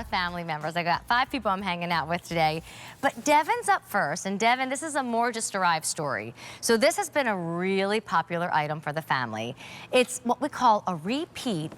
Family members. I got 5 people I'm hanging out with today, but Devin's up first. And Devin, this is a more just arrived story. So this has been a really popular item for the family. It's what we call a repeat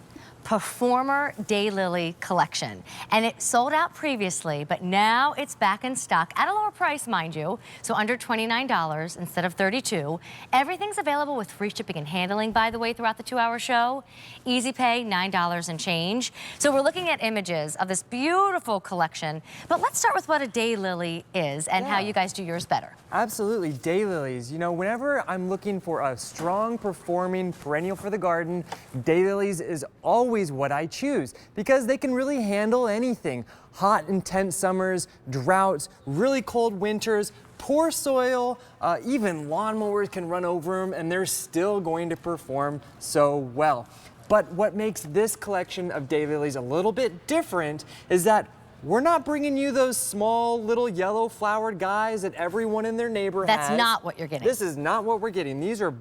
Performer Daylily collection. And it sold out previously, but now it's back in stock at a lower price, mind you. So under $29 instead of $32. Everything's available with free shipping and handling, by the way, throughout the 2-hour show. Easy pay, $9 and change. So we're looking at images of this beautiful collection. But let's start with what a daylily is and how you guys do yours better. Absolutely, daylilies. You know, whenever I'm looking for a strong performing perennial for the garden, daylilies is always what I choose because they can really handle anything. Hot, intense summers, droughts, really cold winters, poor soil, even lawnmowers can run over them and they're still going to perform so well. But what makes this collection of daylilies a little bit different is that we're not bringing you those small little yellow flowered guys that everyone in their neighborhood has. That's not what you're getting. This is not what we're getting. These are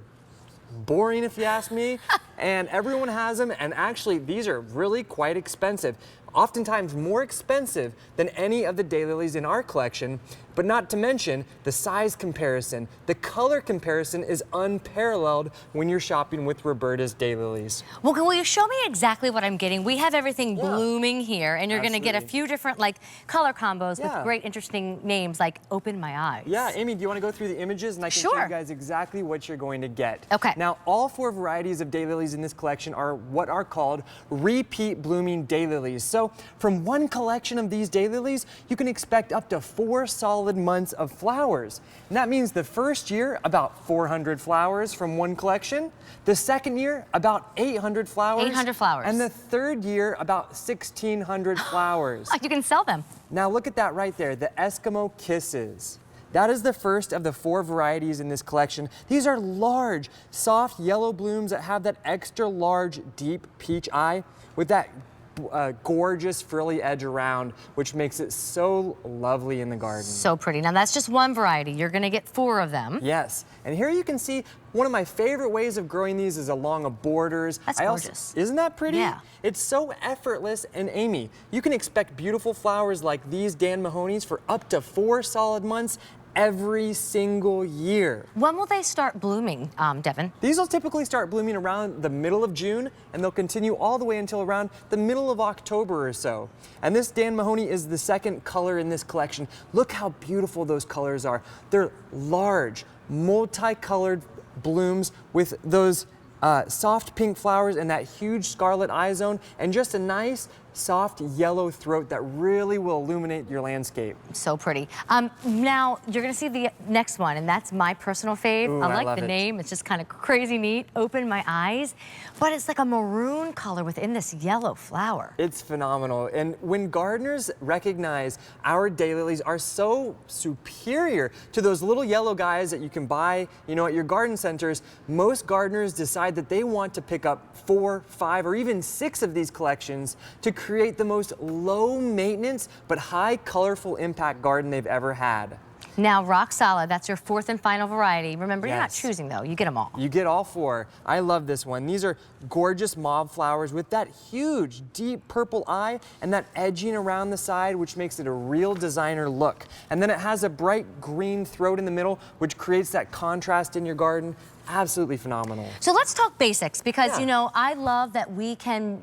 boring if you ask me, and everyone has them, and actually these are really quite expensive. Oftentimes more expensive than any of the daylilies in our collection, but not to mention the size comparison. The color comparison is unparalleled when you're shopping with Roberta's daylilies. Well, will you show me exactly what I'm getting? We have everything blooming here, and you're going to get a few different color combos with great interesting names like Open My Eyes. Yeah, Amy, do you want to go through the images and I can show you guys exactly what you're going to get? Okay. Now, all 4 varieties of daylilies in this collection are what are called repeat blooming daylilies. So from one collection of these daylilies, you can expect up to 4 solid months of flowers. And that means the first year, about 400 flowers from one collection. The second year, about 800 flowers. 800 flowers. And the third year, about 1,600 flowers. Like you can sell them. Now look at that right there, the Eskimo Kisses. That is the first of the 4 varieties in this collection. These are large, soft yellow blooms that have that extra large, deep peach eye with that gorgeous frilly edge around, which makes it so lovely in the garden. So pretty. Now that's just one variety. You're going to get 4 of them. Yes. And here you can see one of my favorite ways of growing these is along a borders. That's gorgeous. Isn't that pretty? Yeah. It's so effortless. And Amy, you can expect beautiful flowers like these Dan Mahoney's for up to 4 solid months every single year. When will they start blooming, Devin? These will typically start blooming around the middle of June, and they'll continue all the way until around the middle of October or so. And this Dan Mahoney is the second color in this collection. Look how beautiful those colors are. They're large, multicolored blooms with those soft pink flowers and that huge scarlet eye zone, and just a nice soft yellow throat that really will illuminate your landscape. So pretty. Now you're gonna see the next one, and that's my personal fave. Ooh, I like the name. It's just kind of crazy neat. Open My Eyes. But it's like a maroon color within this yellow flower. It's phenomenal. And when gardeners recognize our daylilies are so superior to those little yellow guys that you can buy, you know, at your garden centers, most gardeners decide that they want to pick up 4, 5, or even 6 of these collections to create the most low maintenance but high colorful impact garden they've ever had. Now, rock solid, that's your 4th and final variety. Remember, you're not choosing though, you get them all. You get all 4. I love this one. These are gorgeous mauve flowers with that huge, deep purple eye and that edging around the side, which makes it a real designer look. And then it has a bright green throat in the middle, which creates that contrast in your garden. Absolutely phenomenal. So let's talk basics because, you know, I love that we can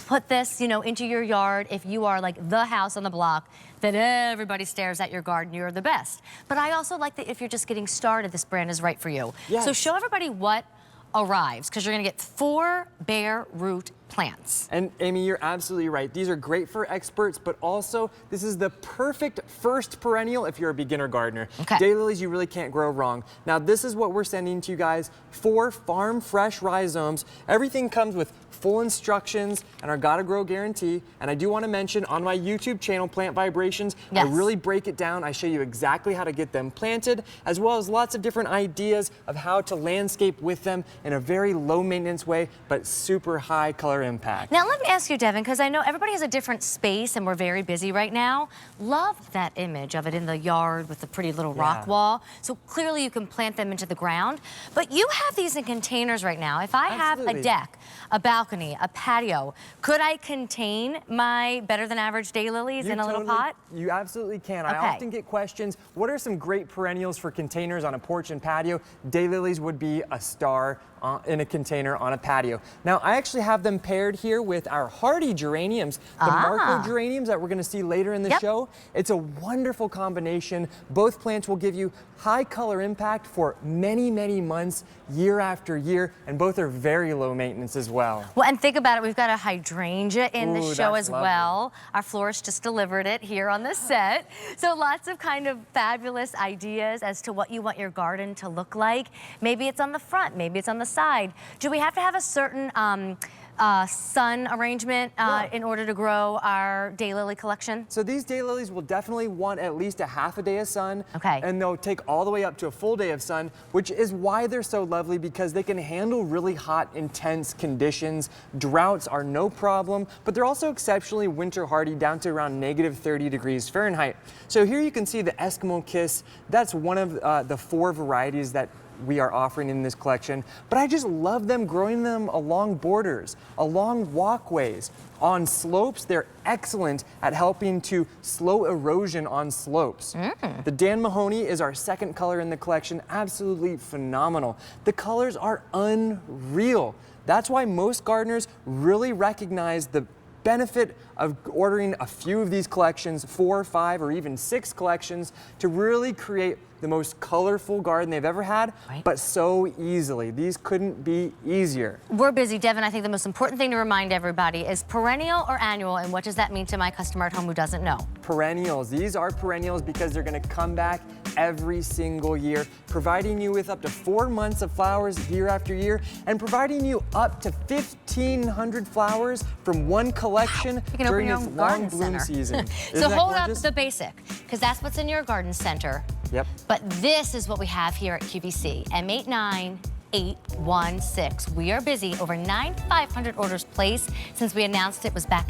put this, you know, into your yard if you are like the house on the block that everybody stares at your garden, you're the best. But I also like that if you're just getting started, this brand is right for you. Yes. So show everybody what arrives, because you're gonna get 4 bare root plants. And Amy, you're absolutely right. These are great for experts, but also this is the perfect first perennial if you're a beginner gardener. Okay. Daylilies you really can't grow wrong. Now this is what we're sending to you guys, 4 farm fresh rhizomes. Everything comes with full instructions and our Gotta Grow guarantee. And I do want to mention on my YouTube channel, Plant Vibrations, I really break it down. I show you exactly how to get them planted, as well as lots of different ideas of how to landscape with them in a very low maintenance way, but super high color color impact. Now let me ask you, Devin, because I know everybody has a different space and we're very busy right now. Love that image of it in the yard with the pretty little rock wall. So clearly you can plant them into the ground, but you have these in containers right now. If I have a deck, a balcony, a patio, could I contain my better than average daylilies in a little pot? You absolutely can. Okay. I often get questions, what are some great perennials for containers on a porch and patio? Daylilies would be a star in a container on a patio. Now, I actually have them paired here with our hardy geraniums, the Marco geraniums that we're going to see later in the show. It's a wonderful combination. Both plants will give you high color impact for many, many months, year after year, and both are very low maintenance as well. Well, and think about it, we've got a hydrangea in the show as lovely. well. Our florist just delivered it here on the set. So lots of kind of fabulous ideas as to what you want your garden to look like. Maybe it's on the front, maybe it's on the side. Do we have to have a certain sun arrangement in order to grow our daylily collection? So these daylilies will definitely want at least a half a day of sun. Okay. And they'll take all the way up to a full day of sun, which is why they're so lovely, because they can handle really hot, intense conditions. Droughts are no problem, but they're also exceptionally winter hardy, down to around -30 degrees Fahrenheit. So here you can see the Eskimo Kiss. That's one of the 4 varieties that we are offering in this collection, but I just love them growing them along borders, along walkways, on slopes. They're excellent at helping to slow erosion on slopes. The Dan Mahoney is our second color in the collection, absolutely phenomenal. The colors are unreal. That's why most gardeners really recognize the benefit of ordering a few of these collections, 4, 5, or even 6 collections, to really create the most colorful garden they've ever had, but so easily. These couldn't be easier. We're busy, Devin. I think the most important thing to remind everybody is perennial or annual, and what does that mean to my customer at home who doesn't know? Perennials. These are perennials because they're going to come back every single year, providing you with up to 4 months of flowers year after year, and providing you up to 1,500 flowers from one collection during this long bloom season. So hold up the basic, because that's what's in your garden center. Yep. But this is what we have here at QVC, M89816. We are busy, over 9,500 orders placed since we announced it was back in